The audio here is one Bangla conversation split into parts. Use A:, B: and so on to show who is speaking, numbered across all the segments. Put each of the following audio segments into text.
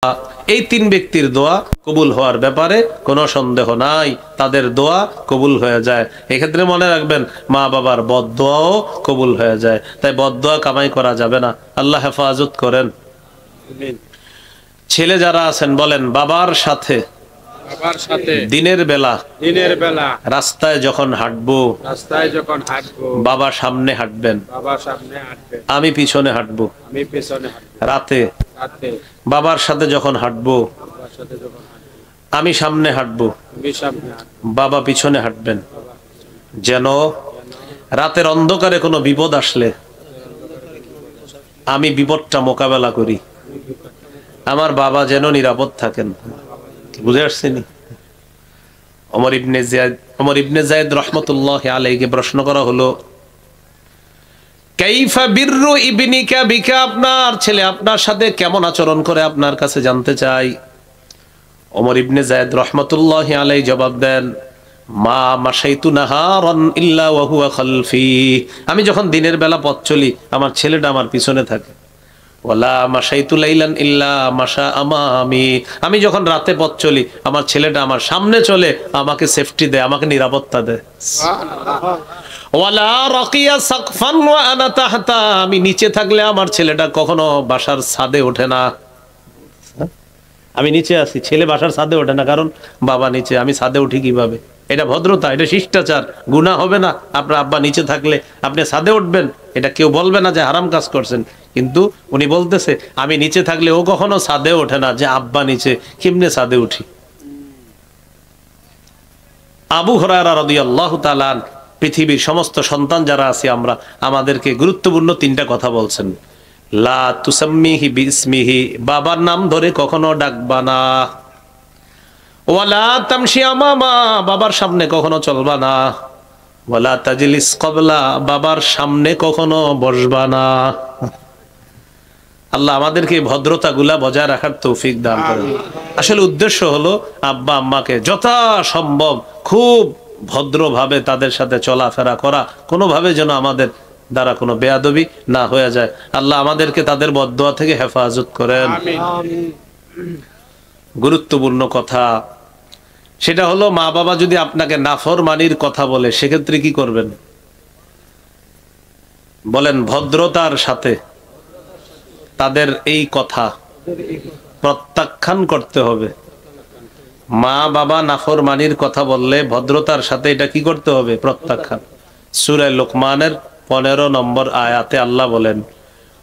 A: এই তিন ব্যক্তির দোয়া কবুল হওয়ার ব্যাপারে কোনো সন্দেহ নাই, তাদের দোয়া কবুল হয়ে যায়। এক্ষেত্রে মনে রাখবেন, মা বাবার বদদোয়াও কবুল হয়ে যায়, তাই বদদোয়া কামাই করা যাবে না। আল্লাহ হেফাজত করেন। ছেলে যারা আছেন বলেন, বাবার সাথে দিনের বেলা রাস্তায় যখন হাঁটবো বাবা সামনে হাঁটবেন, আমি পিছনে হাঁটবো। রাতে বাবার সাথে যখন হাঁটবো আমি সামনে হাঁটবো, বাবা পিছনে হাঁটবেন, যেন রাতের অন্ধকারে কোনো বিপদ আসলে আমি বিপদটা মোকাবেলা করি, আমার বাবা যেন নিরাপদ থাকেন। বুঝে আসছেনি? ওমর ইবনে যায়েদ রাহমাতুল্লাহি আলাইহি প্রশ্ন করা হলো, কাইফা বিররু ইবনিকা বিকা, আপনার ছেলে আপনার সাথে কেমন আচরণ করে আপনার কাছে জানতে চাই। ওমর ইবনে যায়েদ রাহমাতুল্লাহি আলাইহি জবাব দেন, মা মাশাইতু নাহারান ইল্লা ওয়া হুয়া খালফি, আমি যখন দিনের বেলা পথ চলি আমার ছেলেটা আমার পিছনে থাকে। ওয়ালা মাশাইতু লাইলান ইল্লা মাশা আমামি, আমি যখন রাতে পথ চলি আমার ছেলেটা আমার সামনে চলে, আমাকে সেফটি দেয়, আমাকে নিরাপত্তা দেয়। ওয়ালা রাকিয়া সাকফান ওয়া আনা তাহতা, আমি নিচে থাকলে আমার ছেলেটা কখনো বাসার ছাদে ওঠে না। আমি নিচে আছি, ছেলে বাসার ছাদে ওঠে না, কারণ বাবা নিচে, আমি ছাদে উঠি কিভাবে? এটা ভদ্রতা, এটা শিষ্টাচার, গুনাহ হবে না। আপনার আব্বা নিচে থাকলে আপনি ছাদে উঠবেন, এটা কেউ বলবে না যে হারাম কাজ করছেন। কিন্তু উনি বলতেছে আমি নিচে থাকলে ও কখনো ছাদে ওঠে না, যে আব্বা নিচে, কেমনে ছাদে উঠি? আবু হুরায়রা রাদিয়াল্লাহু তাআলা পৃথিবীর সমস্ত সন্তান যারা আছি আমরা, আমাদেরকে গুরুত্বপূর্ণ তিনটা কথা বলছেন। লা তুসাম্মিহি বিসমিহি, বাবার নাম ধরে কখনো ডাকবা না। ওয়ালা তামশি আমামা, বাবার সামনে কখনো চলবা না। ওয়ালা তাজলিস ক্বাবলা, বাবার সামনে কখনো বসবা না। আল্লাহ আমাদেরকে ভদ্রতাগুলা বজায় রাখার তৌফিক দান করেন। আসলে উদ্দেশ্য হলো আব্বা আম্মাকে যথাসম্ভব খুব ভদ্রভাবে তাদের সাথে চলাফেরা করা, কোনোভাবে যেন আমাদের দ্বারা কোনো বেয়াদবি না হয়ে যায়। আল্লাহ আমাদেরকে তাদের বদদোয়া থেকে হেফাজত করেন। গুরুত্বপূর্ণ কথা সেটা হলো, মা বাবা যদি আপনাকে নাফরমানির কথা বলে সেক্ষেত্রে কি করবেন? বলেন, ভদ্রতার সাথে তাদের এই কথা প্রত্যাখ্যান করতে হবে। মা বাবা নাফরমানির কথা বললে ভদ্রতার সাথে এটা কি করতে হবে? প্রত্যাখ্যান। সূরা লুকমানের 15 নম্বর আয়াতে আল্লাহ বলেন,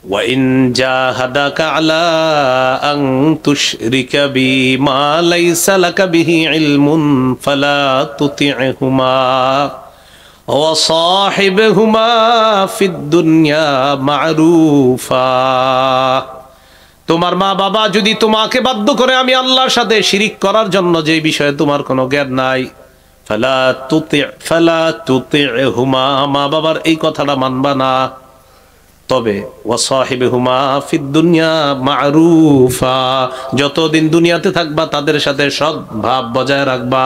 A: ওয়া ইন জাহাদাকা আলা আন তুশরিকা বিমা লাইসা লাকা বিহি ইলমুন ফালা তুতি'হুমা ওয়া সাহিবহুমা ফিদ দুনিয়া মা'রুফা। তোমার মা বাবা যদি তোমাকে বাধ্য করে আমি আল্লাহর সাথে শিরিক করার জন্য, যে বিষয়ে তোমার কোনো জ্ঞান নাই, ফালা তুতি'হুমা, মা বাবার এই কথাটা মানবা না। তবে ওয়াসাহিবহুমা ফিদ দুনিয়া মা'রুফা, যতদিন দুনিয়াতে থাকবা তাদের সাথে সদ্ভাব বজায় রাখবা।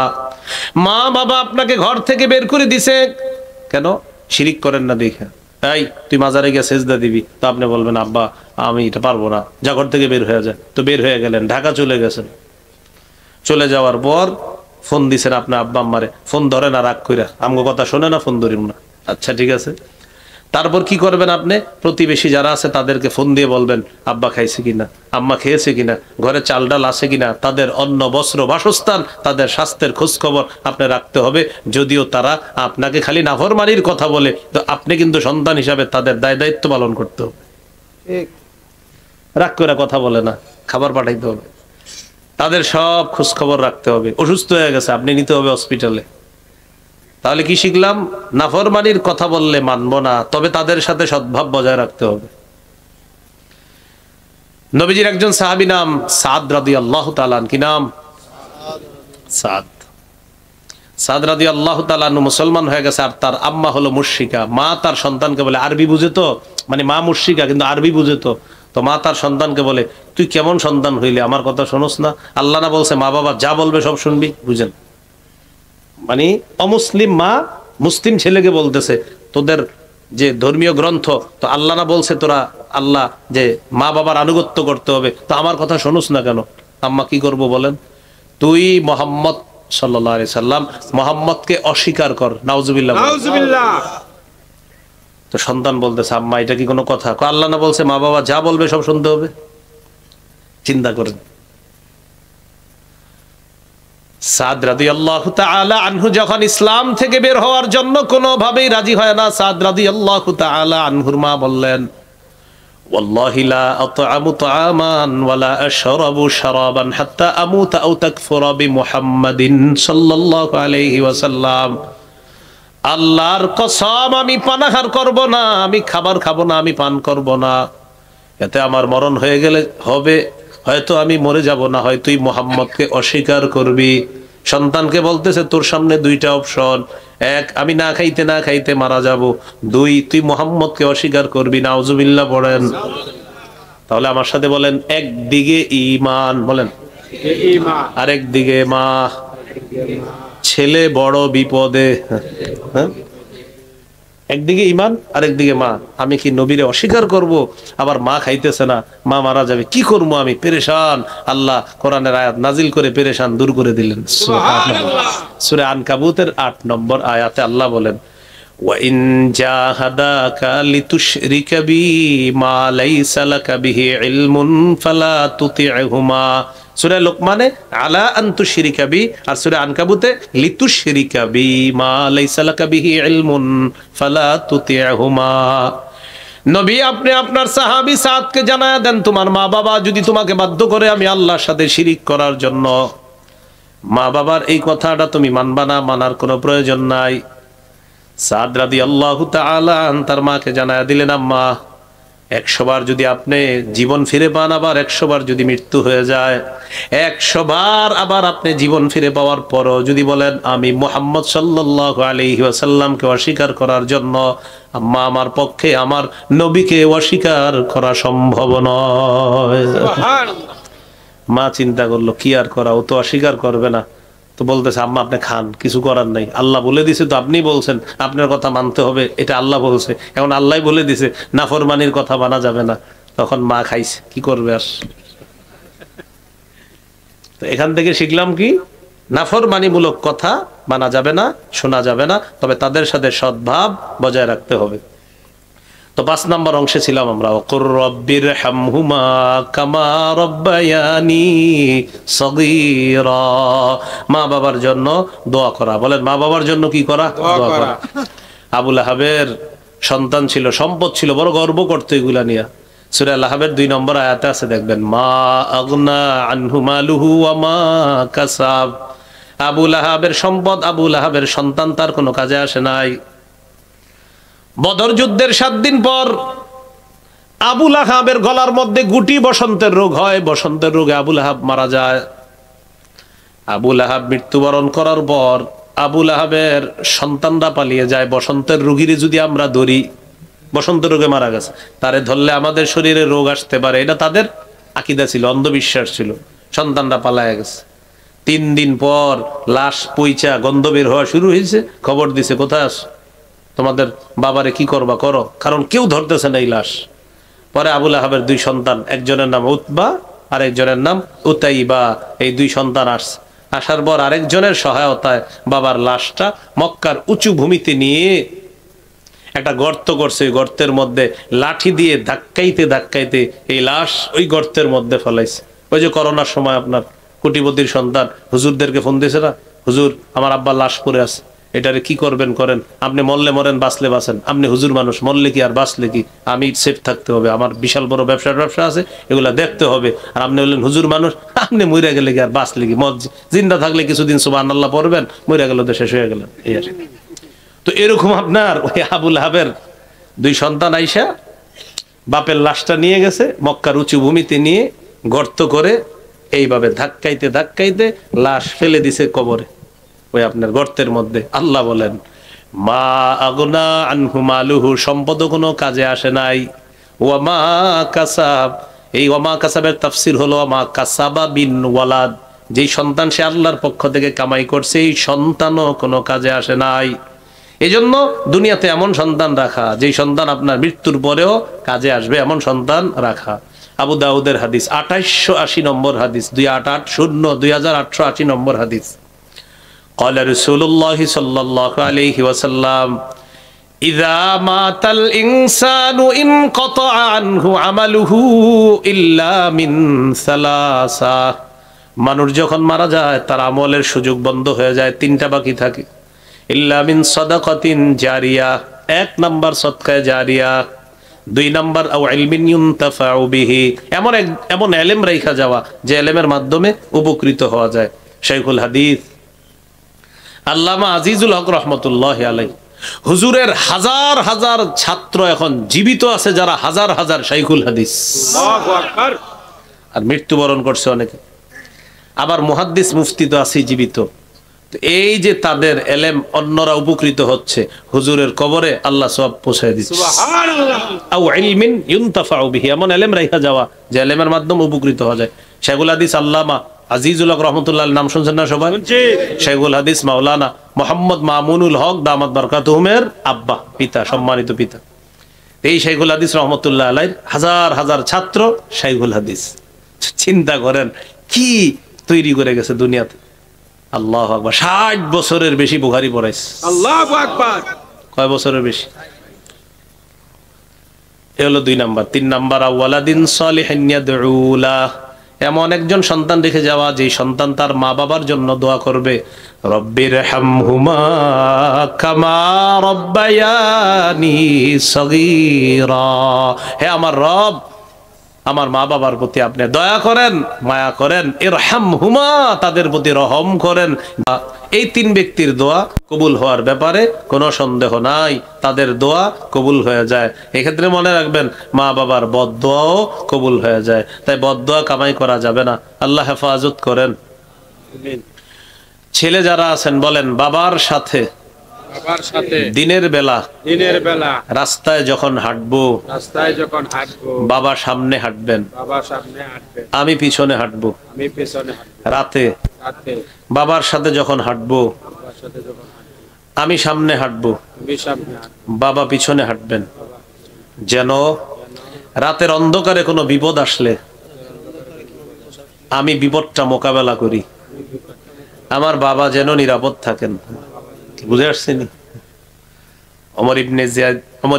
A: মা বাবা আপনাকে ঘর থেকে বের করে দিছে কেন? শিরিক করেন না দেখে। এই তুই মাজারে গিয়ে সেজদা দিবি, তো আপনি বলবেন আব্বা আমি এটা পারবো না, যা ঘর থেকে বের হয়ে যায়। তো বের হয়ে গেলেন, ঢাকা চলে গেছেন। চলে যাওয়ার পর ফোন দিছেন আপনার আব্বা আম্মারে, ফোন ধরে না, রাগ কইরা আমগো কথা শোনে না, ফোন ধরিম না। আচ্ছা ঠিক আছে, তারপর কি করবেন? আপনি প্রতিবেশী যারা আছে তাদেরকে ফোন দিয়ে বলবেন আব্বা খাইছে কিনা, আম্মা খেয়েছে কিনা, ঘরে চাল ডাল আছে কিনা, তাদের অন্ন বস্ত্র বাসস্থান, তাদের স্বাস্থ্যের খোঁজ খবর আপনি রাখতে হবে। যদিও তারা আপনাকে খালি নাফরমানির কথা বলে, তো আপনি কিন্তু সন্তান হিসাবে তাদের দায়িত্ব পালন করতে হবে। রাগ করে কথা বলে না, খাবার পাঠাইতে হবে, তাদের সব খোঁজ খবর রাখতে হবে। অসুস্থ হয়ে গেছে, আপনি নিতে হবে হসপিটালে। তাহলে কি শিখলাম? নাফরমানির কথা বললে মানবো না, তবে তাদের সাথে সদ্ভাব বজায় রাখতে হবে। নবীজির একজন সাহাবী নাম সাদ রাদিয়াল্লাহু তাআলা, কি নাম? সাদ রাদিয়াল্লাহু তাআলা মুসলমান হয়ে গেছে, আর তার আম্মা হলো মুশরিকা। মা তার সন্তানকে বলে, আরবি বুঝে তো, মানে মা মুশরিকা কিন্তু আরবি বুঝে তো, তো মা তার সন্তানকে বলে তুই কেমন সন্তান হইলে, আমার কথা শোনস না? আল্লাহ না বলছে মা বাবা যা বলবে সব শুনবি? বুঝেন, মানে অমুসলিম মা মুসলিম ছেলেকে বলতেছে তোদের যে ধর্মীয় গ্রন্থ, তো আল্লাহ না বলছে তোরা আল্লাহ যে মা বাবার আনুগত্য করতে হবে, তো আমার কথা শোনস না কেন? আম্মা কি করব বলেন? তুই মুহাম্মদ সাল্লাল্লাহু আলাইহি সাল্লাম মুহাম্মদকে অস্বীকার কর। নাউজুবিল্লাহ।
B: নাউজুবিল্লাহ।
A: তো সন্তান বলতেছে, আম্মা এটা কি কোনো কথা? আল্লাহ না বলছে মা বাবা যা বলবে সব শুনতে হবে? চিন্তা করেন। সাদ রাদিয়াল্লাহু তাআলা আনহু যখন ইসলাম থেকে বের হওয়ার জন্য কোনোভাবেই রাজি হয় না, সাদ রাদিয়াল্লাহু তাআলা আনহুর মা বললেন, ওয়াল্লাহি লা আত'আমু তা'আমান ওয়া লা আশরাবু শারাবান হাত্তা আমুতা আও তাকফুরা বিমুহাম্মাদিন সাল্লাল্লাহু আলাইহি ওয়াসাল্লাম। আল্লাহর কসম, আমি পানাহার করব না, আমি খাবার খাবো না, আমি পান করব না। এতে আমার মরণ হয়ে গেলে হবে, হয়তো আমি মরে যাব, না হয় তুই মুহাম্মদকে অস্বীকার করবি। সন্তানকে বলতেছে তোর সামনে দুইটা অপশন, এক আমি না খাইতে না খাইতে মারা যাব, দুই তুই মুহাম্মদকে অস্বীকার করবি। নাউজুবিল্লাহ পড়েন। তাহলে আমার সাথে বলেন, একদিকে ঈমান বলেন, আরেক দিকে মা। ছেলে বড় বিপদে। হ্যাঁ, একদিকে ঈমান আরেকদিকে মা। আমি কি নবীরে অস্বীকার করব? আবার মা খাইতেছে না, মা মারা যাবে, কি করবো আমি? পেরেশান। আল্লাহ কোরআনের আয়াত নাজিল করে পেরেশান দূর করে দিলেন। সূরা আনকাবুতের ৮ নম্বর আয়াতে আল্লাহ বলেন, وَإِنْ جَاهَدَاكَ لِتُشْرِكَ بِي مَا لَيْسَ لَكَ بِهِ عِلْمٌ فَلَا تُطِعْهُمَا। সূরা লোকমানে আলা আন তুশরিকা বি, আর সূরা আনকাবুতে লিতুশরিকা বি মা লাইসা লাকা বিহি ইলমুন ফালা তুতি'হুমা। নবী আপনি আপনার সাহাবী সাদকে জানায়া দেন, তোমার মা বাবা যদি তোমাকে বাধ্য করে আমি আল্লাহর সাথে শিরিক করার জন্য, মা বাবার এই কথাটা তুমি মানবা না, মানার কোনো প্রয়োজন নাই। সাদ রাদিয়াল্লাহু তাআলা তার মাকে জানায়া দিলেন, আম্মা 100 বার যদি আপনি জীবন ফিরে পান, আবার 100 বার যদি মৃত্যু হয়ে যায়, 100 বার আবার আপনি জীবন ফিরে পাওয়ার পরও যদি বলেন আমি মুহাম্মদ সাল্লাল্লাহু আলাইহি ওয়াসাল্লামকে অস্বীকার করার জন্য, আম্মা আমার পক্ষে আমার নবীকে অস্বীকার করা সম্ভব নয়। মা চিন্তা করলো কি আর করা, ও তো অস্বীকার করবে না। তো বলতেছে, আম্মা আপনি খান, কিছু করার নাই, আল্লাহ বলে দিছে, তো আপনি বলছেন আপনার কথা মানতে হবে, এটা আল্লাহ বলছে, এখন আল্লাহ বলে দিছে নাফরমানির কথা মানা যাবে না। তখন মা খাইছে, কি করবে আর। তো এখান থেকে শিখলাম কি, নাফরমানিমূলক কথা মানা যাবে না, শোনা যাবে না, তবে তাদের সাথে সদ্ভাব বজায় রাখতে হবে। তো 5 নম্বর অংশে ছিলাম আমরা, ওকুর রব্বির হামহুমা কামা রব্বায়ানি সগীরা। মা বাবার জন্য দোয়া করা। বলেন মা বাবার জন্য কি করা? দোয়া করা। আবু লাহাবের সন্তান ছিল, সম্পদ ছিল, বড় গর্ব করতো এগুলা নিয়ে। সূরা লাহাবের 2 নম্বর আয়াতে আছে, দেখবেন, মা আগনা আনহু মালুহু ওয়া মা কাসাব। আবু লাহাবের সম্পদ, আবু লাহাবের সন্তান তার কোনো কাজে আসে নাই। বদর যুদ্ধের 7 দিন পর আবু লাহাবের গলার মধ্যে গুটি বসন্তের রোগ হয়, বসন্তের রোগে আবু লাহাব মারা যায়। আবু লাহাব মৃত্যুবরণ করার পর আবু লাহাবের সন্তানরা পালিয়ে যায়। বসন্তের রোগীরে যদি আমরা ধরি, বসন্ত রোগে মারা গেছে, তারে ধরলে আমাদের শরীরে রোগ আসতে পারে, এটা তাদের আকীদা ছিল, অন্ধবিশ্বাস ছিল। সন্তানরা পালায় গেছে। 3 দিন পর লাশ পইচা গন্ধ বের হওয়া শুরু হয়েছে। খবর দিছে, কোথায় আস, তোমাদের বাবারে কি করবা করো, কারণ কেউ ধরতেছে না এই লাশ। পরে আবু লাহাবের 2 সন্তান, একজনের নাম উতবা আর একজনের নাম উতাইবা, এই 2 সন্তান আসছে। আসার পর আরেকজনের সহায়তায় বাবার লাশটা মক্কার উঁচু ভূমিতে নিয়ে একটা গর্ত করছে। ওই গর্তের মধ্যে লাঠি দিয়ে ধাক্কাইতে ধাক্কাইতে এই লাশ ওই গর্তের মধ্যে ফেলাইছে। ওই যে করোনার সময় আপনার কোটিপতির সন্তান হুজুরদেরকে ফোন দিয়েছে না, হুজুর আমার আব্বা লাশ পড়ে আছে, এটারে কি করবেন করেন, আপনি মরলে মরেন, বাঁচলে বাঁচেন, আপনি হুজুর মানুষ, মরলে কি আর বাঁচলে কি, আমি সেফ থাকতে হবে, আমার বিশাল বড় ব্যবসা আছে, এগুলা দেখতে হবে। আর আপনি বললেন হুজুর মানুষ, আপনি মরে গেলে কি আর বাঁচলে কি, জিন্দা থাকলে কিছুদিন সুবহানাল্লাহ পড়বেন, মরে গেল তো শেষ হয়ে গেলেন, এই আর। তো এরকম আপনার ওই আবু লাহাবের 2 সন্তান আইসা বাপের লাশটা নিয়ে গেছে, মক্কার উঁচু ভূমিতে নিয়ে গর্ত করে এইভাবে ধাক্কাইতে ধাক্কাইতে লাশ ফেলে দিছে কবরে, ওই আপনার গর্তের মধ্যে। আল্লাহ বলেন, মা আগনা আনহু মালুহু, সম্পদ কোনো কাজে আসে নাই, ওয়া মা কাসাব। এই ওয়া মা কাসাবের তাফসীর হলো ওয়া মা কাসাবা বিন ওয়ালাদ, যেই সন্তান সে আল্লাহর পক্ষ থেকে কামাই করছে, এই সন্তানও কোনো কাজে আসে নাই। এজন্য দুনিয়াতে এমন সন্তান রাখা, যেই সন্তান আপনার মৃত্যুর পরেও কাজে আসবে, এমন সন্তান রাখা। আবু দাউদের হাদিস 2880 নম্বর হাদিস, 2880 নম্বর হাদিস। قال رسول الله صلى الله عليه وسلم إذا مات الإنسان انقطع عنه عمله إلا من ثلاثة। মানুষ যখন মারা যায় তার আমলের সুযোগ বন্ধ হয়ে যায়, তিনটা বাকি থাকে। ইল্লা মিন সাদাকাতিন জারিয়া, এক নাম্বার সদকায়ে জারিয়া, দুই নাম্বার আও ইলমিন ইউনতাফাউ বিহি, এমন ইলম রাখা যাওয়া যে ইলমের মাধ্যমে উপকৃত হওয়া যায়। শাইখুল হাদিস আল্লামা আজিজুল হক রহমতুল্লাহি আলাইহি, হুজুরের হাজার হাজার ছাত্র এখন জীবিত আছে যারা হাজার হাজার শাইখুল হাদিস, আল্লাহু আকবার, আর মৃত্যুবরণ করছে অনেকে। আবার মুহাদ্দিস মুফতি তো আছে জীবিত। তো এই যে তাদের এলেম অন্যরা উপকৃত হচ্ছে, হুজুরের কবরে আল্লাহ সওয়াব পৌঁছায় দিচ্ছে, সুবহানাল্লাহ। আও ইলমিন ইউনতাফাউ বিহি, এমন এলেম রাখা যাওয়া যে এলেমের মাধ্যমে উপকৃত হওয়া যায়। শাইখুল হাদিস আল্লামা আজিজুল হক রহমতুল্লাহ নাম শুনছেন না সবাই? শাইখুল হাদিস মাওলানা মোহাম্মদ মামুনুল হক দামাত বারকাতুহুমের আব্বা, পিতা, সম্মানিত পিতা। এই শাইখুল হাদিস রহমতুল্লাহ আলাইহির হাজার হাজার ছাত্র শাইখুল হাদিস। চিন্তা করেন কি তৈরি করে গেছে দুনিয়াতে। আল্লাহু আকবার, 60 বছরের বেশি বুখারী পড়াইছে। আল্লাহু আকবার, কয় বছরের বেশি? এ হলো 2 নাম্বার। 3 নাম্বার আওয়ালাদিন সালিহিন ইয়াদউ লা, এমন একজন সন্তান রেখে যাওয়া যে সন্তান তার মা বাবার জন্য দোয়া করবে, রব্বির হামহুমা কামা রব্বায়ানি সগীরা, হে আমার রব, আমার মা বাবার প্রতি আপনি দয়া করেন, মায়া করেন, ইরহামহুমা, তাদের প্রতি রহম করেন। এই 3 ব্যক্তির দোয়া কবুল হওয়ার ব্যাপারে কোনো সন্দেহ নাই, তাদের দোয়া কবুল হয়ে যায়। এক্ষেত্রে মনে রাখবেন মা বাবার বদদোয়াও কবুল হয়ে যায়, তাই বদদোয়া কামাই করা যাবে না। আল্লাহ হেফাজত করেন। ছেলে যারা আছেন বলেন, বাবার সাথে দিনের বেলা রাস্তায় যখন হাঁটবো, বাবা সামনে হাঁটবেন, আমি পিছনে হাঁটবো। রাতে বাবার সাথে যখন হাঁটবো, আমি সামনে হাঁটবো, বাবা পিছনে হাঁটবেন, যেন রাতের অন্ধকারে কোনো বিপদ আসলে আমি বিপদটা মোকাবেলা করি, আমার বাবা যেন নিরাপদ থাকেন। বুঝে আসছেনি? ওমর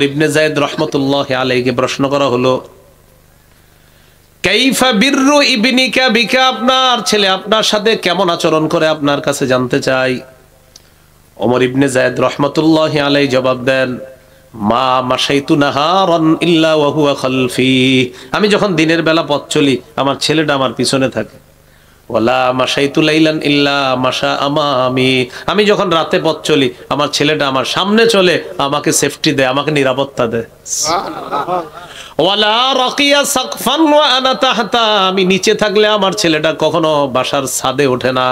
A: ইবনে যায়েদ রাহমাতুল্লাহি আলাইহিকে প্রশ্ন করা হলো, কাইফা বিররু ইবনিকা বিকা, আপনার ছেলে আপনার সাথে কেমন আচরণ করে আপনার কাছে জানতে চাই। ওমর ইবনে যায়েদ রাহমাতুল্লাহি আলাইহি জবাব দেন, মা মাশাইতু নাহারান ইল্লা ওয়া হুয়া খালফি, আমি যখন দিনের বেলা পথ চলি আমার ছেলেটা আমার পিছনে থাকে। ওয়ালা মাশাইতু লাইলান ইল্লা মাশা আমামি, আমি যখন রাতে পথ চলি আমার ছেলেটা আমার সামনে চলে, আমাকে সেফটি দেয়, আমাকে নিরাপত্তা দেয়। সুবহানাল্লাহ। ওয়ালা রাকিয়া সাকফান ওয়া আনা তাহতা, আমি নিচে থাকলে আমার ছেলেটা কখনো বাসার ছাদে ওঠে না।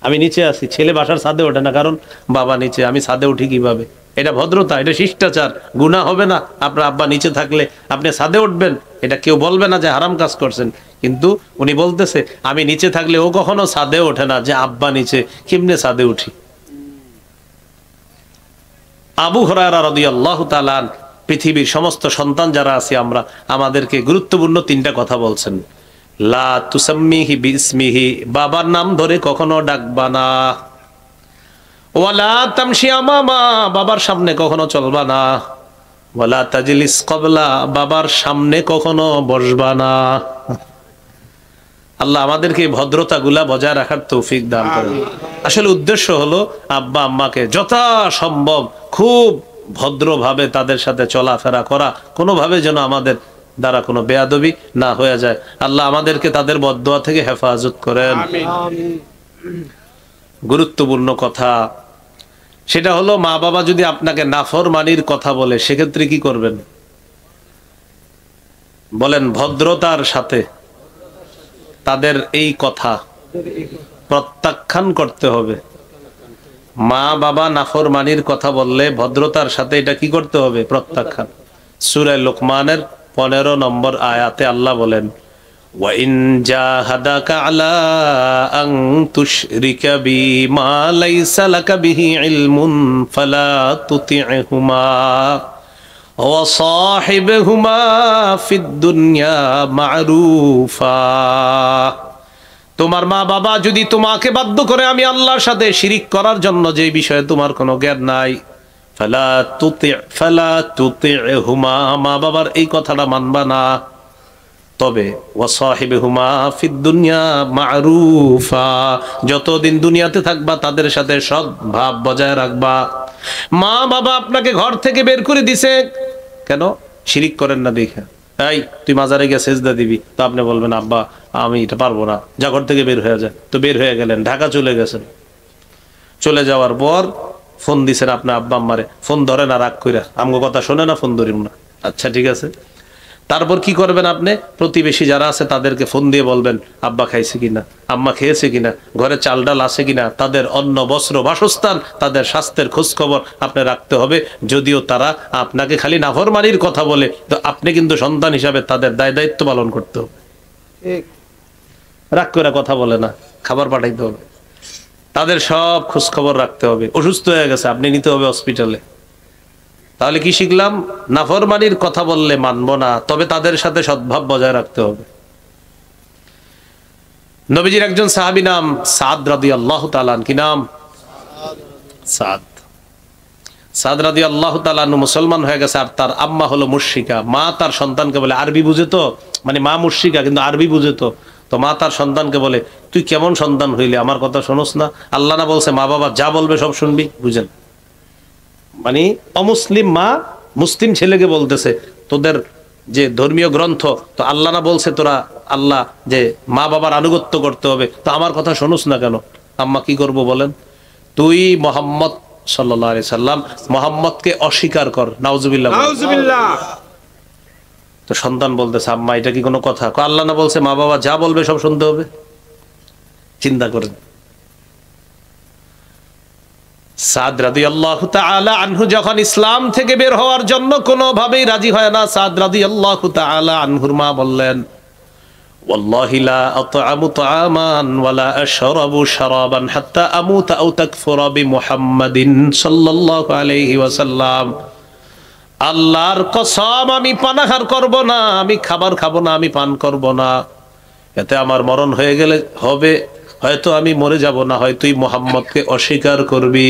A: আমি নিচে আছি, ছেলে বাসার ছাদে ওঠে না, কারণ বাবা নিচে, আমি ছাদে উঠি কিভাবে? এটা ভদ্রতা, এটা শিষ্টাচার, গুনাহ হবে না। আপনার আব্বা নিচে থাকলে আপনি ছাদে উঠবেন, এটা কেউ বলবে না যে হারাম কাজ করছেন। কিন্তু উনি বলতেছে আমি নিচে থাকলে ও কখনো ছাদে ওঠে না, যে আব্বা নিচে, কেমনে ছাদে উঠি? আবু হুরায়রা রাদিয়াল্লাহু তাআলা পৃথিবীর সমস্ত সন্তান যারা আছি আমরা, আমাদেরকে গুরুত্বপূর্ণ 3টা কথা বলছেন। লা তুসাম্মিহি বিসমিহি, বাবার নাম ধরে কখনো ডাকবা না। ওয়ালা তামশি আমামা, বাবার সামনে কখনো চলবা না। ওয়ালা তাজলিস ক্বাবলা, বাবার সামনে কখনো বসবা না। আল্লাহ আমাদেরকে ভদ্রতাগুলা বজায় রাখার তৌফিক দান করেন। আসলে উদ্দেশ্য হলো আব্বা আম্মাকে যথাসম্ভব খুব ভদ্রভাবে তাদের সাথে চলাফেরা করা, কোনোভাবে যেন আমাদের দ্বারা কোনো বেয়াদবি না হয়ে যায়। আল্লাহ আমাদেরকে তাদের বদদোয়া থেকে হেফাজত করেন। গুরুত্বপূর্ণ কথা সেটা হলো, মা বাবা যদি আপনাকে নাফরমানির কথা বলে সেক্ষেত্রে কি করবেন? বলেন, ভদ্রতার সাথে তাদের এই কথা প্রত্যাখ্যান করতে হবে। মা বাবা নাফরমানির কথা বললে ভদ্রতার সাথে এটা কি করতে হবে? প্রত্যাখ্যান। সূরা লুকমানের 15 নম্বর আয়াতে আল্লাহ বলেন, ওয়া ইন জাহাদাকা আলা আন তুশরিকা বিমা লাইসা লাকা বিহি ইলমুন ফালা তুতি'হুমা ওয়া সাহিবহুমা ফিদ দুনিয়া মা'রুফা। তোমার মা বাবা যদি তোমাকে বাধ্য করে আমি আল্লাহর সাথে শিরিক করার জন্য, যে বিষয়ে তোমার কোনো জ্ঞান নাই, ফালা তুতি'হুমা, মা বাবার এই কথাটা মানবা না। তবে ওয়াসাহিবহুমা ফিদ দুনিয়া মা'রুফা, যতদিন দুনিয়াতে থাকবা তাদের সাথে সদ্ভাব বজায় রাখবা। মা বাবা আপনাকে ঘর থেকে বের করে দিছে কেন? শিরিক করেন না দেখে। এই তুই মাজারে গিয়ে সেজদা দিবি, তো আপনি বলবেন আব্বা আমি এটা পারবো না, যা ঘর থেকে বের হয়ে যায়। তো বের হয়ে গেলেন, ঢাকা চলে গেছেন। চলে যাওয়ার পর ফোন দিছেন আপনার আব্বা আম্মারে, ফোন ধরে না, রাগ কইরা আমগো কথা শোনে না, ফোন ধরিম না। আচ্ছা ঠিক আছে। তারপর কি করবেন আপনি? প্রতিবেশী যারা আছে তাদেরকে ফোন দিয়ে বলবেন আব্বা খাইছে কিনা, আম্মা খেয়েছে কিনা, ঘরে চাল ডাল আছে কিনা, তাদের অন্ন বস্ত্র বাসস্থান, তাদের স্বাস্থ্যের খোঁজ খবর আপনি রাখতে হবে। যদিও তারা আপনাকে খালি নাফরমানির কথা বলে, তো আপনি কিন্তু সন্তান হিসাবে তাদের দায় দায়িত্ব পালন করতে হবে। রাগ করে কথা বলে না, খাবার পাঠাইতে হবে, তাদের সব খোঁজ খবর রাখতে হবে। অসুস্থ হয়ে গেছে, আপনি নিতে হবে হসপিটালে। তাহলে কি শিখলাম? নাফরমানির কথা বললে মানবো না, তবে তাদের সাথে সদ্ভাব বজায় রাখতে হবে। নবীজির একজন সাহাবী নাম সাদ রাদিয়াল্লাহু তাআলা, কি নাম? সাদ রাদিয়াল্লাহু তাআলা মুসলমান হয়ে গেছে, আর তার আম্মা হলো মুশরিকা। মা তার সন্তানকে বলে, আরবি বুঝে তো, মানে মা মুশরিকা কিন্তু আরবি বুঝে তো, তো মা তার সন্তানকে বলে তুই কেমন সন্তান হইলে, আমার কথা শোনস না? আল্লাহ না বলছে মা বাবা যা বলবে সব শুনবি? বুঝেন, মানে অমুসলিম মা মুসলিম ছেলেকে বলতেছে তোদের যে ধর্মীয় গ্রন্থ, তো আল্লাহ না বলছে তোরা আল্লাহ যে মা বাবার আনুগত্য করতে হবে, তো আমার কথা শোনস না কেন? আম্মা কি করব বলেন? তুই মোহাম্মদ সাল্লাল্লাহু আলাইহি সাল্লাম, মোহাম্মদকে অস্বীকার কর। নাউজুবিল্লাহ, নাউজুবিল্লাহ। তো সন্তান বলতেছে আম্মা এটা কি কোনো কথা? আল্লাহ না বলছে মা বাবা যা বলবে সব শুনতে হবে? চিন্তা করেন। সাদ রাদিয়াল্লাহু তাআলা আনহু যখন ইসলাম থেকে বের হওয়ার জন্য কোনোভাবেই রাজি হয় না, সাদ রাদিয়াল্লাহু তাআলা আনহুর মা বললেন ওয়াল্লাহি লা আত'আমু তা'আমান ওয়া লা আশরাবু শারাবান হাত্তা আমুতা আও তাকফুরা বিমুহাম্মাদিন সাল্লাল্লাহু আলাইহি ওয়াসাল্লাম। আল্লাহর কসম আমি পানাহার করব না, আমি খাবার খাবো না, আমি পান করব না, এতে আমার মরণ হয়ে গেলে হবে, হয়তো আমি মরে যাব, না হয় তুই মুহাম্মদকে অস্বীকার করবি।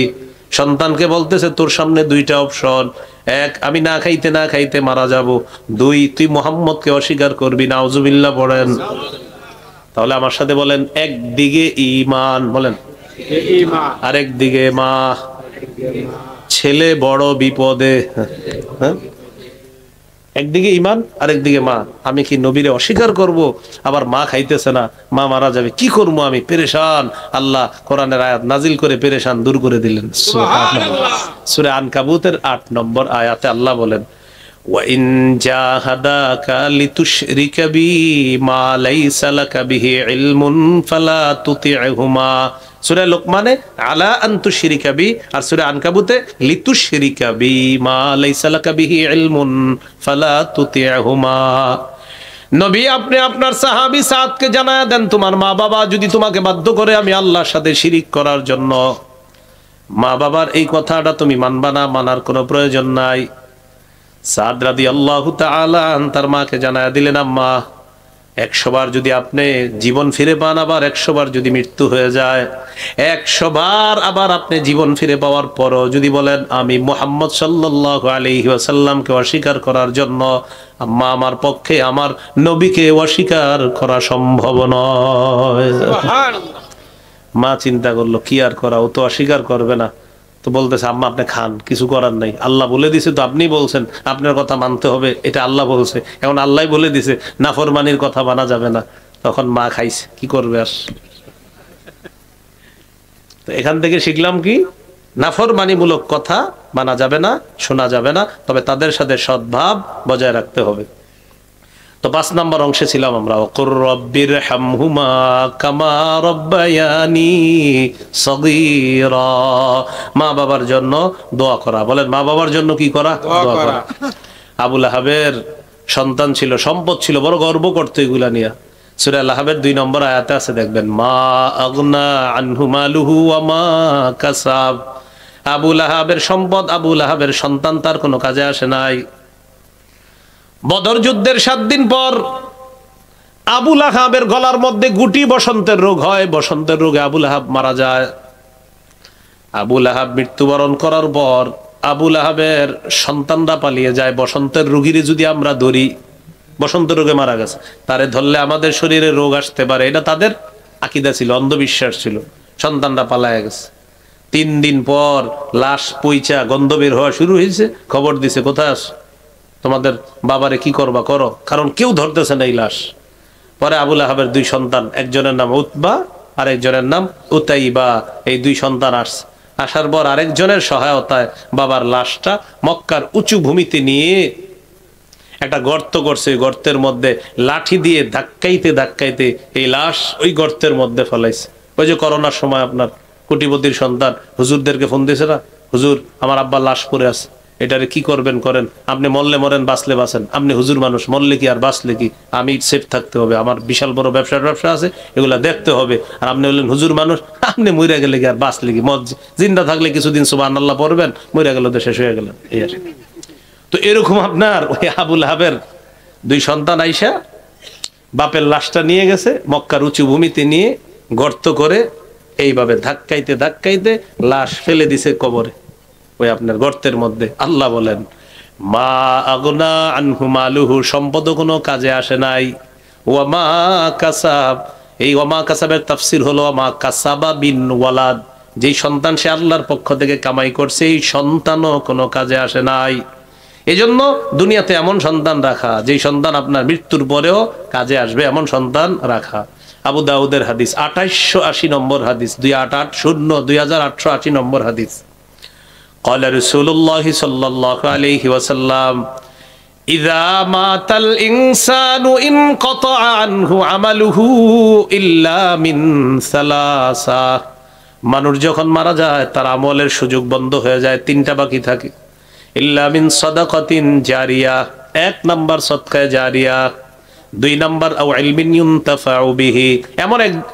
A: সন্তানকে বলতেছে তোর সামনে দুইটা অপশন, এক আমি না খাইতে না খাইতে মারা যাব, দুই তুই মুহাম্মদকে অস্বীকার করবি। নাউজুবিল্লাহ পড়েন। তাহলে আমার সাথে বলেন, একদিকে ঈমান বলেন, আরেক দিকে মা। ছেলে বড় বিপদে, হ্যাঁ, একদিকে ঈমান আরেকদিকে মা। আমি কি নবীরে অস্বীকার করব? আবার মা খাইতেছে না, মা মারা যাবে, কি করবো আমি? পেরেশান। আল্লাহ কোরআনের আয়াত নাজিল করে পেরেশান দূর করে দিলেন। সুবহানাল্লাহ। সূরা আনকাবুতের ৮ নম্বর আয়াতে আল্লাহ বলেন ওয়া ইন জাহাদাকা লিতুশরিকা বি মা লাইসা লাকা বিহি ইলমুন ফালা তুতি'হুমা। সূরা লোকমানে আলা আন তুশরিকা বি, আর সূরা আনকাবুতে লিতুশরিকা বি মা লাইসা লাকা বিহি ইলমুন ফালা তুতি'হুমা। নবী আপনি আপনার সাহাবী সাদকে জানায়া দেন, তোমার মা বাবা যদি তোমাকে বাধ্য করে আমি আল্লাহর সাথে শিরিক করার জন্য, মা বাবার এই কথাটা তুমি মানবা না, মানার কোনো প্রয়োজন নাই। সাদ রাদিয়াল্লাহু তাআলা তার মাকে জানায়া দিলেন, আম্মা 100 বার যদি আপনি জীবন ফিরে পান, আবার 100 বার যদি মৃত্যু হয়ে যায়, 100 বার আবার আপনি জীবন ফিরে পাওয়ার পরও যদি বলেন আমি মুহাম্মদ সাল্লাল্লাহু আলাইহি ওয়াসাল্লামকে অস্বীকার করার জন্য, আম্মা আমার পক্ষে আমার নবীকে অস্বীকার করা সম্ভব নয়। মা চিন্তা করলো কি আর করা, ও তো অস্বীকার করবে না। তো বলতেছে আম্মা আপনি খান, কিছু করার নাই, আল্লাহ বলে দিছে, তো আপনি বলছেন আপনার কথা মানতে হবে, এটা আল্লাহ বলছে, এখন আল্লাহ বলে দিছে নাফরমানির কথা মানা যাবে না। তখন মা খাইছে, কি করবে আর? তো এখান থেকে শিখলাম কি, নাফরমানিমূলক কথা মানা যাবে না, শোনা যাবে না, তবে তাদের সাথে সদ্ভাব বজায় রাখতে হবে। তো 5 নম্বর অংশে ছিলাম আমরা, ওয়াকুর রব্বির হামহুমা কামা রব্বায়ানি সগীরা। মা বাবার জন্য দোয়া করা। বলেন মা বাবার জন্য কি করা? দোয়া করা। আবু লাহাবের সন্তান ছিল, সম্পদ ছিল, বড় গর্ব করতে এগুলা নিয়ে। সূরা লাহাবের 2 নম্বর আয়াতে আছে দেখবেন, মা আগনা আনহু মালুহু ওয়া মা কাসাব। আবু লাহাবের সম্পদ, আবু লাহাবের সন্তান তার কোনো কাজে আসে নাই। বদর যুদ্ধের 7 দিন পর আবু লাহাবের গলার মধ্যে গুটি বসন্তের রোগ হয়। বসন্তের রোগে আবু লাহাব মারা যায়। আবু লাহাব মৃত্যুবরণ করার পর আবু লাহাবের সন্তানরা পালিয়ে যায়। বসন্তের রোগীরে যদি আমরা ধরি, বসন্ত রোগে মারা গেছে, তারে ধরলে আমাদের শরীরে রোগ আসতে পারে, এটা তাদের আকীদা ছিল, অন্ধবিশ্বাস ছিল। সন্তানরা পালায় গেছে। 3 দিন পর লাশ পইচা গন্ধ বের হওয়া শুরু হয়েছে। খবর দিছে, কোথায় আস, তোমাদের বাবারে কি করবা করো, কারণ কেউ ধরতেছে না এই লাশ। পরে আবু লাহাবের 2 সন্তান, একজনের নাম উতবা আর একজনের নাম উতাইবা, এই 2 সন্তান আসছে। আসার পর আরেকজনের সহায়তায় বাবার লাশটা মক্কার উঁচু ভূমিতে নিয়ে একটা গর্ত করছে। গর্তের মধ্যে লাঠি দিয়ে ধাক্কাইতে ধাক্কাইতে এই লাশ ওই গর্তের মধ্যে ফেলাইছে। ওই যে করোনার সময় আপনার কোটিপতির সন্তান হুজুরদেরকে ফোন দিয়েছে না, হুজুর আমার আব্বার লাশ পড়ে আছে, এটারে কি করবেন করেন, আপনি মরলে মরেন বাঁচলে বাঁচেন, আপনি হুজুর মানুষ, মরলে কি আর বাঁচলে কি, আমি সেফ থাকতে হবে, আমার বিশাল বড় ব্যবসা আছে, এগুলা দেখতে হবে। আর আপনি বললেন হুজুর মানুষ, আপনি মরে গেলে কি আর বাঁচলে কি, জিন্দা থাকলে কিছুদিন সুবহানাল্লাহ পড়বেন, মরে গেল তো শেষ হয়ে গেলেন, এই আর। তো এরকম আপনার ওই আবু লাহাবের 2 সন্তান আইসা বাপের লাশটা নিয়ে গেছে, মক্কার উঁচু ভূমিতে নিয়ে গর্ত করে এইভাবে ধাক্কাইতে ধাক্কাইতে লাশ ফেলে দিছে কবরে, ওই আপনার গর্তের মধ্যে। আল্লাহ বলেন মা আগনা আনহু মালুহু, সম্পদ কোনো কাজে আসে নাই। ওয়া মা কাসাব, এই ওয়া মা কাসাবের তাফসীর হলো মা কাসাবা বিন ওয়ালাদ, যেই সন্তান সে আল্লাহর পক্ষ থেকে কামাই করছে এই সন্তানও কোনো কাজে আসে নাই। এজন্য দুনিয়াতে এমন সন্তান রাখা, যেই সন্তান আপনার মৃত্যুর পরেও কাজে আসবে, এমন সন্তান রাখা। আবু দাউদের হাদিস 2880 নম্বর হাদিস, 2880 নম্বর হাদিস। قال رسول الله صلى الله عليه وسلم إذا مات الإنسان انقطع عنه عمله إلا من ثلاثة, মানুষ যখন মারা যায় তার আমলের সুযোগ বন্ধ হয়ে যায়, 3টা বাকি থাকে। ইল্লা মিন সাদাকাতিন জারিয়া, 1 নাম্বার সদকায়ে জারিয়া, 2 নাম্বার আও ইলমিন ইউনতাফাউ বিহি,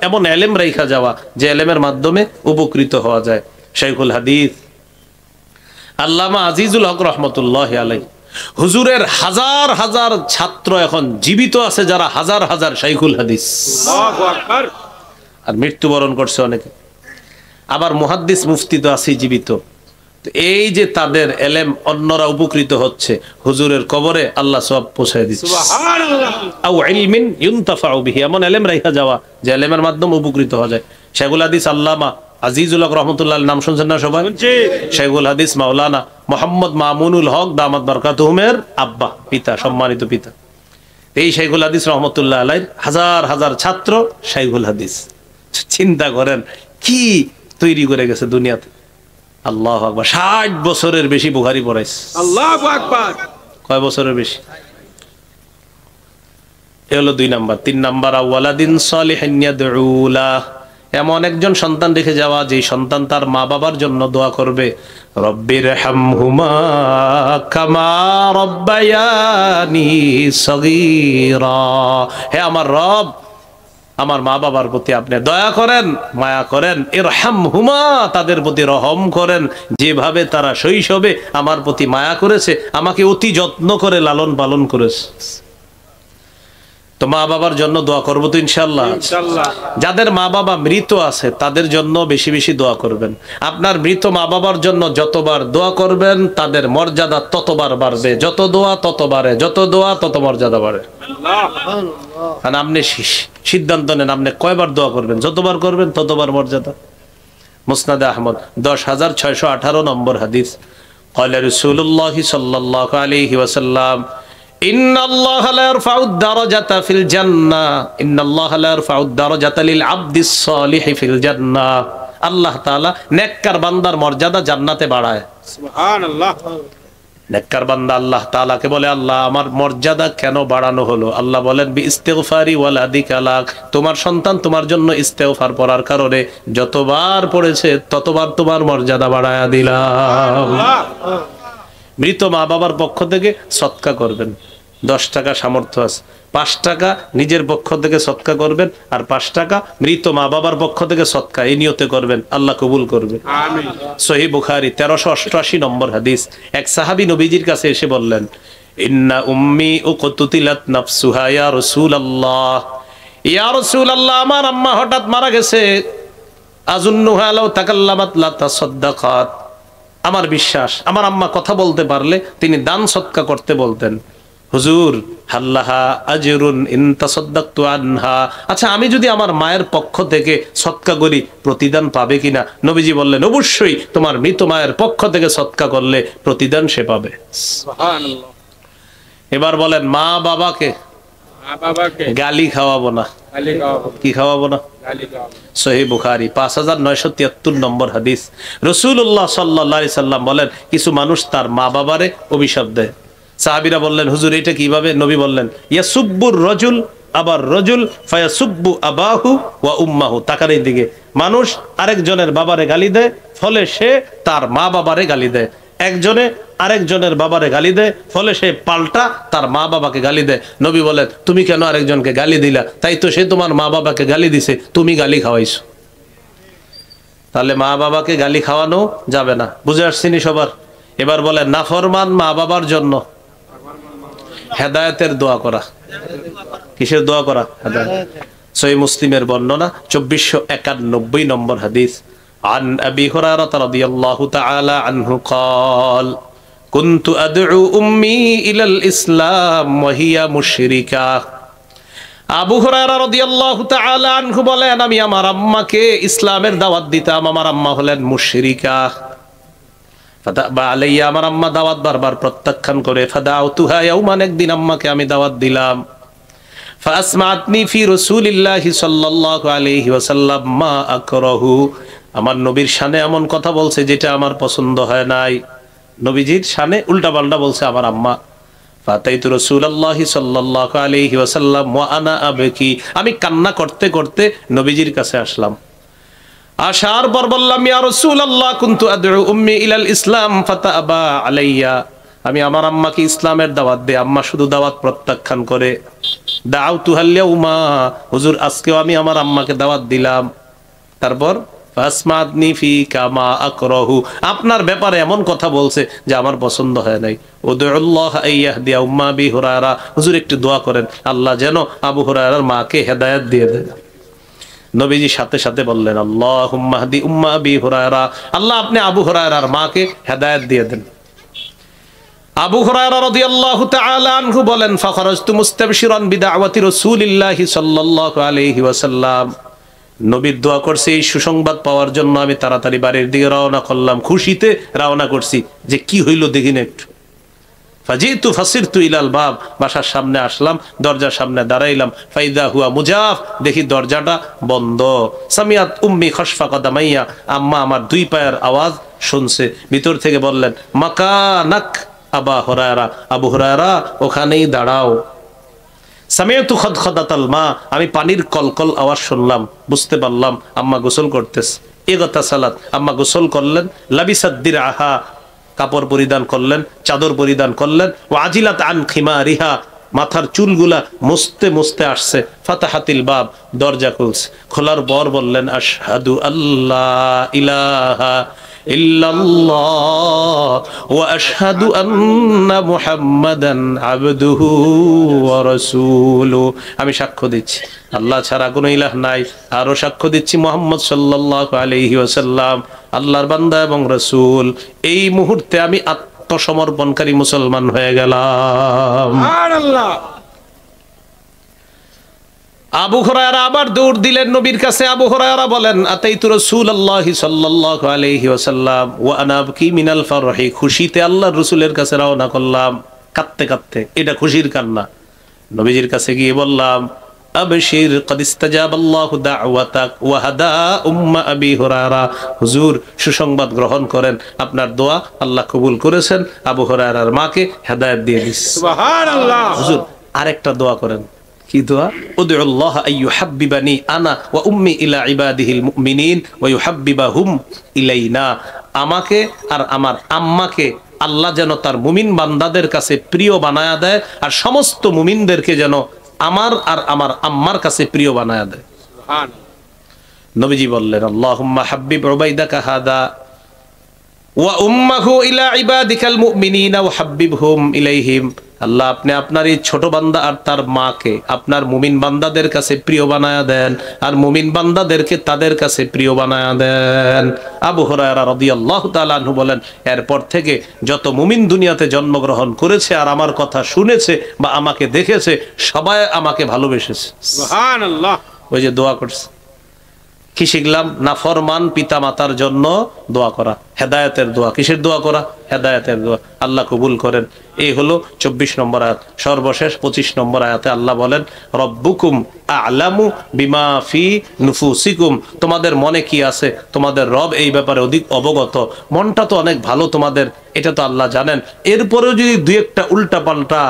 A: এমন ইলম রাখা যাওয়া যে ইলমের মাধ্যমে উপকৃত হওয়া যায়। শাইখুল হাদিস আল্লামা আজিজুল হক রহমতুল্লাহ আলাইহি, হুজুরের হাজার হাজার ছাত্র এখন জীবিত আছে, যারা হাজার হাজার শাইখুল হাদিস, আল্লাহু আকবার, আর মৃত্যুবরণ করছে অনেকে। আবার মুহাদ্দিস মুফতি তো আছে জীবিত। এই যে তাদের এলেম অন্যরা উপকৃত হচ্ছে, হুজুরের কবরে আল্লাহ সওয়াব পৌঁছায় দিচ্ছে, সুবহানাল্লাহ। আও ইলমিন ইউনতাফাউ বিহি, এমন ইলম রাখা যাওয়া যে ইলমের মাধ্যমে উপকৃত হওয়া যায়। শাইখুল হাদিস আল্লামা আজিজুল হক রহমতুল্লাহ নাম শুনছেন না সবাই? শাইখুল হাদিস মাওলানা মুহাম্মদ মামুনুল হক দামাত বরকাতুহুমের আব্বা, পিতা, সম্মানিত পিতা। এই শাইখুল হাদিস রহমতুল্লাহ আলাইহির হাজার হাজার ছাত্র শাইখুল হাদিস। চিন্তা করেন কি তৈরি করে গেছে দুনিয়াতে। আল্লাহু আকবার, 60 বছরের বেশি বুখারী পড়াইছে। আল্লাহু আকবার, কয় বছরের বেশি? এ হলো 2 নাম্বার। 3 নাম্বার ওয়ালাদিন সালিহিন ইয়াদউলা, এমন একজন সন্তান রেখে যাওয়া যে সন্তান তার মা বাবার জন্য দোয়া করবে, রব্বির হামহুমা কামা রব্বায়ানি সগীরা, হে আমার রব, আমার মা বাবার প্রতি আপনি দয়া করেন, মায়া করেন, ইরহামহুমা, তাদের প্রতি রহম করেন, যেভাবে তারা শৈশবে আমার প্রতি মায়া করেছে, আমাকে অতি যত্ন করে লালন পালন করেছে। তো মা বাবার জন্য দোয়া করবো তো ইনশাআল্লাহ। যাদের মা বাবা মৃত আছে তাদের জন্য বেশি বেশি দোয়া করবেন। আপনার মৃত মা বাবার জন্য যতবার দোয়া করবেন তাদের মর্যাদা ততবার বাড়বে, যত দোয়া তত বাড়ে, যত দোয়া তত মর্যাদা বাড়ে। কারণ আপনি সিদ্ধান্ত নেন আপনি কয়বার দোয়া করবেন, যতবার করবেন ততবার মর্যাদা। মুসনাদে আহমদ 10618 নম্বর হাদিস, قال رسول الله صلى الله عليه وسلم إن الله لا يرفع الدرجة في الجنة إن الله لا يرفع الدرجة للعبد الصالح في الجنة, আল্লাহ তাআলা নেককার বান্দার মর্যাদা জান্নাতে বাড়ায়। সুবহানাল্লাহ। নেককার বান্দা আল্লাহ তাআলাকে বলে, আল্লাহ আমার মর্যাদা কেন বাড়ানো হলো? আল্লাহ বলেন বি ইস্তিগফারি ওয়ালাদিকা লাক, তোমার সন্তান তোমার জন্য ইস্তিগফার পড়ার কারণে যতবার পড়েছে ততবার তোমার মর্যাদা বাড়ায়া দিলাম। মৃত মা বাবার পক্ষ থেকে সদকা করবেন, 10 টাকা সামর্থ্য আছে, 5 টাকা নিজের পক্ষ থেকে সদকা করবেন, আর 5 টাকা মৃত মা বাবার পক্ষ থেকে সদকা, এই নিয়তে করবেন, আল্লাহ কবুল করবে। আমিন। সহিহ বুখারী 1388 নম্বর হাদিস, এক সাহাবী নবীজির কাছে এসে বললেন, ইন্না উম্মি উকতুতিলাত নাফসুহা ইয়া রাসূলুল্লাহ, ইয়া রাসূলুল্লাহ, আমার আম্মা হঠাৎ মারা গেছে। আযুন্নুহা লাউ তাকাল্লামাত লা তাসাদ্দাকাত, আমার বিশ্বাস আমার আম্মা কথা বলতে পারলে তিনি দান সদকা করতে বলতেন। হুজুর, হাল্লাহা আজরুন ইন তাসাদ্দাকতু আনহা, আচ্ছা আমি যদি আমার মায়ের পক্ষ থেকে সদকা করি প্রতিদান পাবে কিনা? নবীজি বললেন, অবশ্যই, তোমার মৃত মায়ের পক্ষ থেকে সদকা করলে প্রতিদান সে পাবে।
B: সুবহানাল্লাহ।
A: এবার বলেন, মা বাবাকে গালি খাওয়াবো না, কি খাওয়াবো না? সহিহ বুখারী 5973 নম্বর হাদিস। রাসূলুল্লাহ সাল্লাল্লাহু আলাইহি সাল্লাম বলেন, কিছু মানুষ তার মা বাবারে অভিশাপ দেয়। সাহাবীরা বললেন, হুজুর এটা কিভাবে? নবী বললেন, ইয়াসুব্বুর রাজুল আবার রাজুল ফায়াসুব্বু আবাহু ওয়া উম্মাহু, তাকার এই দিকে, মানুষ আরেকজনের বাবারে গালি দেয়, ফলে সে তার মা বাবারে গালি দেয়। একজনে আরেকজনের বাবারে গালি দেয়, ফলে সে পাল্টা তার মা বাবাকে গালি দেয়। নবী বলেন, তুমি কেন আরেকজনকে গালি দিলা? তাই তো সে তোমার মা বাবাকে গালি দিছে, তুমি গালি খাওয়াইছো। তাহলে মা বাবাকে গালি খাওয়ানো যাবে না। বুঝে আসছিনি সবার? এবার বলেন, নাফরমান মা বাবার জন্য হেদায়েতের দোয়া করা। কিসের দোয়া করা? হেদায়েত। সহিহ মুসলিমের বর্ণনা 2491 নম্বর হাদিস। عن أبي هريرة رضي الله تعالى عنه قال كنت أدعو أمي إلى الإسلام وهي مشركة। আবু হুরায়রা রাদিয়াল্লাহু তাআলা আনহু বলেন, আমি আমার আম্মাকে ইসলামের দাওয়াত দিতাম, আমার আম্মা হলেন মুশরিকা। ফাতাবা আলাইয়া, আমার আম্মা দাওয়াত বারবার প্রত্যাখ্যান করে। ফাদাউতুহা ইয়াওমান, একদিন আম্মাকে আমি দাওয়াত দিলাম। ফাসমাআতনি ফি রাসূলিল্লাহি সাল্লাল্লাহু আলাইহি ওয়াসাল্লাম মা আকরাহু, আমার নবীর শানে এমন কথা বলছে যেটা আমার পছন্দ হয় নাই। নবীজির শানে উল্টাপাল্টা বলছে আমার আম্মা। ফাতাইতু রাসূলুল্লাহি সাল্লাল্লাহু আলাইহি ওয়াসাল্লাম ওয়া আনা আবকি, আমি কান্না করতে করতে নবীজির কাছে আসলাম। আসার পর বললাম, ইয়া রাসূলুল্লাহ কুনতু আদউ উম্মি ইলাল ইসলাম ফাতাবা আলাইয়া, আমি আমার আম্মাকে ইসলামের দাওয়াত দেই, আম্মা শুধু দাওয়াত প্রত্যাখ্যান করে। দাউতুহাল ইয়াউমা, হুজুর আজকেও আমি আমার আম্মাকে দাওয়াত দিলাম। তারপর ফাসমাদনি ফি কামা আকরাহু, আপনার ব্যাপারে এমন কথা বলছে যে আমার পছন্দ হয় নাই। উদউল্লাহ আইয়াহদিয়া উম্মা আবি হুরায়রা, হুজুর একটু দোয়া করেন আল্লাহ যেন আবু হুরায়রার মাকে হেদায়েত দিয়ে দেন। নবীজি সাথে সাথে বললেন, আল্লাহুম্মা হদি উম্মা আবি হুরায়রা, আল্লাহ আপনি আবু হুরায়রার মাকে হেদায়েত দিয়ে দেন। আবু হুরায়রা রাদিয়াল্লাহু তাআলা আনহু বলেন, ফাখরাজতু মুস্তাবশিরান বিদাওয়াতি রাসূলিল্লাহি সাল্লাল্লাহু আলাইহি ওয়াসাল্লাম, নবীর দোয়া করছে এই সুসংবাদ পাওয়ার জন্য আমি তাড়াতাড়ি বাড়ির দিকে রওনা করলাম। খুশিতে রওনা করছি যে কি হইল দেখি না একটু। ফাজিতু ফাসিরতু ইলাল বাব, বাসার সামনে আসলাম, দরজার সামনে দাঁড়াইলাম। ফাইদা হুয়া মুজাফ, দেখি দরজাটা বন্ধ। সামিয়াত উম্মি খশফা কদামাইয়া, আম্মা আমার দুই পায়ের আওয়াজ শুনছে। ভিতর থেকে বললেন, মাকানাক আবা হুরায়রা, আবু হুরায়রা ওখানেই দাঁড়াও। সামিয়াতু খদখদাতাল মা, আমি পানির কলকল আওয়াজ শুনলাম, বুঝতে পারলাম আম্মা গোসল করতেছে। এগতা সালাত, আম্মা গোসল করলেন। লাবিসাদ দিরআহা, কাপড় পরিধান করলেন, চাদর পরিধান করলেন। ওয়াজিলাত আন খিমারিহা, মাথার চুলগুলা মুছতে মুছতে আসছে। ফাতাহাতিল বাব, দরজা খুলছে। খোলার পর বললেন, আশহাদু আল্লাহ ইলাহা ইল্লাল্লাহ ওয়া আশহাদু আন্না মুহাম্মাদান আবদুহু ওয়া রাসূলুহু, আমি সাক্ষ্য দিচ্ছি আল্লাহ ছাড়া কোনো ইলাহ নাই, আরো সাক্ষ্য দিচ্ছি মুহাম্মদ সাল্লাল্লাহু আলাইহি ওয়াসাল্লাম আল্লাহর বান্দা এবং রাসূল। এই মুহূর্তে আমি আত্মসমর্পণকারী মুসলমান হয়ে গেলাম। সুবহানাল্লাহ। আবু হুরায়রা আবার দৌড় দিলেন নবীর কাছে। আবু হুরায়রা বলেন, আতাইতু রাসূলুল্লাহি সাল্লাল্লাহু আলাইহি ওয়াসাল্লাম ওয়া আনা আবকি মিনাল ফারহি, খুশিতে আল্লাহর রাসূলের কাছে রওনা করলাম কাঁদতে কাঁদতে। এটা খুশির কান্না। নবীজির কাছে গিয়ে বললাম, আবশির ক্বাদ ইস্তাজাবাল্লাহু দাওয়াতাক ওয়া হাদা উম্মা আবি হুরায়রা, হুজুর সুসংবাদ গ্রহণ করেন, আপনার দোয়া আল্লাহ কবুল করেছেন, আবু হুরায়রার মাকে হেদায়েত দিয়ে দিয়েছেন। সুবহানাল্লাহ। হুজুর আরেকটা দোয়া করেন। কি দোয়া? উদউল্লাহ আইয়ুহাব্বিবানি আনা ওয়া উম্মি ইলা ইবাদিহিল মুমিনিন ওয়া ইউহাব্বিবাহুম ইলাইনা, আমাকে আর আমার আম্মাকে আল্লাহ যেন তার মুমিন বান্দাদের কাছে প্রিয় বানায়া দেয়, আর সমস্ত মুমিনদেরকে যেন আমার আর আমার আম্মার কাছে প্রিয় বানায়া দেয়। সুবহানাল্লাহ। নবীজি বললেন, আল্লাহুম্মা হাব্বিব উবাইদাকা হাদা ওয়া উম্মাহু ইলা ইবাদিকাল মুমিনিনা ওয়া হাব্বিবহুম ইলাইহিম, আল্লাহ আপনি আপনার এই ছোট বান্দা আর তার মাকে আপনার মুমিন বান্দাদের কাছে প্রিয় বানায়া দেন, আর মুমিন বান্দাদেরকে তাদের কাছে প্রিয় বানায়া দেন। আবু হুরায়রা রাদিয়াল্লাহু তাআলা আনহু বলেন, এরপর থেকে যত মুমিন দুনিয়াতে জন্মগ্রহণ করেছে আর আমার কথা শুনেছে বা আমাকে দেখেছে, সবাই আমাকে ভালোবেসেছে।
B: সুবহানাল্লাহ।
A: ওই যে দোয়া করছে, কি শিখলাম? নাফরমান পিতা মাতার জন্য দোয়া করা, হেদায়েতের দোয়া। কিসের দোয়া করা? হেদায়েতের দোয়া। আল্লাহ কবুল করেন। এই হলো 24 নম্বর আয়াত। সর্বশেষ 25 নম্বর আয়াতে আল্লাহ বলেন, রব্বুকুম আ'লামু বিমা ফি নুফুসিকুম, তোমাদের মনে কি আছে তোমাদের রব এই ব্যাপারে অধিক অবগত। মনটা তো অনেক ভালো তোমাদের, এটা তো আল্লাহ জানেন। এরপরেও যদি দুই একটা উল্টা পাল্টা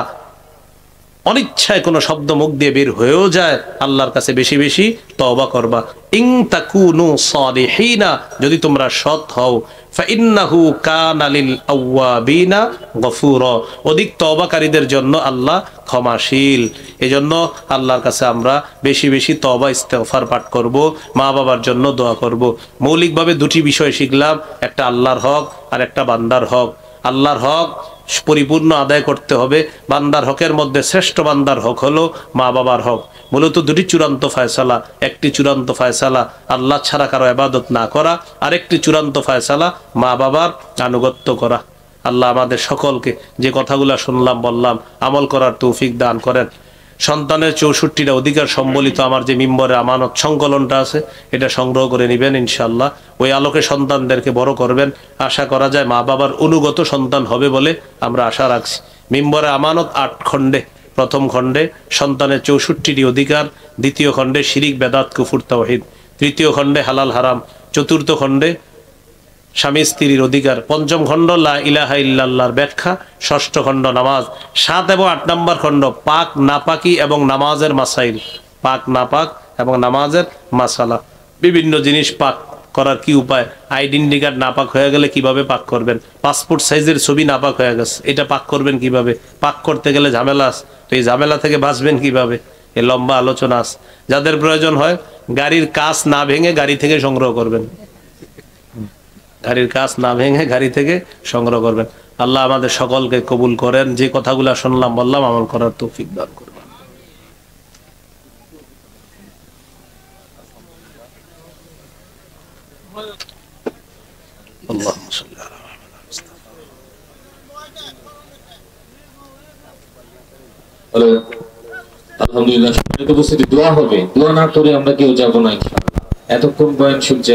A: অনিচ্ছায় কোনো শব্দ মুখ দিয়ে বের হয়েও যায়, আল্লাহর কাছে বেশি বেশি তওবা করবা। ইন তাকুনু সালিহিনা, যদি তোমরা সৎ হও, ফাইন্নাহু কানা লিল আওয়াবিনা গফুরা, অধিক তওবাকারীদের জন্য আল্লাহ ক্ষমাশীল। এজন্য আল্লাহর কাছে আমরা বেশি বেশি তওবা ইস্তেগফার পাঠ করব, মা বাবার জন্য দোয়া করব। মৌলিকভাবে দুটি বিষয় শিখলাম, একটা আল্লাহর হক আর একটা বান্দার হক। আল্লাহর হক পরিপূর্ণ আদায় করতে হবে। বান্দার হকের মধ্যে শ্রেষ্ঠ বান্দার হক হলো মা বাবার হক। মূলত দুটি চূড়ান্ত ফয়সালা, একটি চূড়ান্ত ফয়সালা আল্লাহ ছাড়া কারো ইবাদত না করা, আরেকটি চূড়ান্ত ফয়সালা মা বাবার আনুগত্য করা। আল্লাহ আমাদের সকলকে যে কথাগুলো শুনলাম বললাম আমল করার তৌফিক দান করেন। সন্তানের 64টা অধিকার সম্বলিত আমার যে মিম্বরে আমানত সংকলনটা আছে, এটা সংগ্রহ করে নেবেন ইনশাআল্লাহ। ওই আলোকে সন্তানদেরকে বড় করবেন। আশা করা যায় মা বাবার অনুগত সন্তান হবে বলে আমরা আশা রাখছি। মিম্বরে আমানত 8 খণ্ডে, প্রথম খণ্ডে সন্তানের 64টি অধিকার, দ্বিতীয় খণ্ডে শিরিক বেদাত কুফর তাওহীদ, তৃতীয় খণ্ডে হালাল হারাম, চতুর্থ খণ্ডে স্বামী স্ত্রীর অধিকার, পঞ্চম খণ্ড লা ইলাহা ইল্লাল্লাহর ব্যাখ্যা, ষষ্ঠ খণ্ড নামাজ, 7 এবং 8 নম্বর খণ্ড পাক নাপাকি এবং নামাজের মাসাইল, পাক নাপাক এবং নামাজের মাসালা। বিভিন্ন জিনিস পাক করার কি উপায়, আইডেন্টি কার্ড নাপাক হয়ে গেলে কিভাবে পাক করবেন, পাসপোর্ট সাইজের ছবি নাপাক হয়ে গেছে, এটা পাক করবেন কিভাবে, পাক করতে গেলে ঝামেলা আছে, তো এই ঝামেলা থেকে বাঁচবেন কিভাবে, এই লম্বা আলোচনা আছে। যাদের প্রয়োজন হয় গাড়ির কাঁচ না ভেঙে গাড়ি থেকে সংগ্রহ করবেন, গাড়ির কাজ না ভেঙে গাড়ি থেকে সংগ্রহ করবেন। আল্লাহ আমাদের সকলকে কবুল করেন। যে কথাগুলো শুনলাম বললাম আমল করার তৌফিক দান করবেন। আল্লাহুম্মা সাল্লি আলা
C: হ্যালো, আলহামদুলিল্লাহ। দোয়া হবে, দোয়া না করে আমরা কেউ যাবো না। এতক্ষণ বয়ান শুনছে।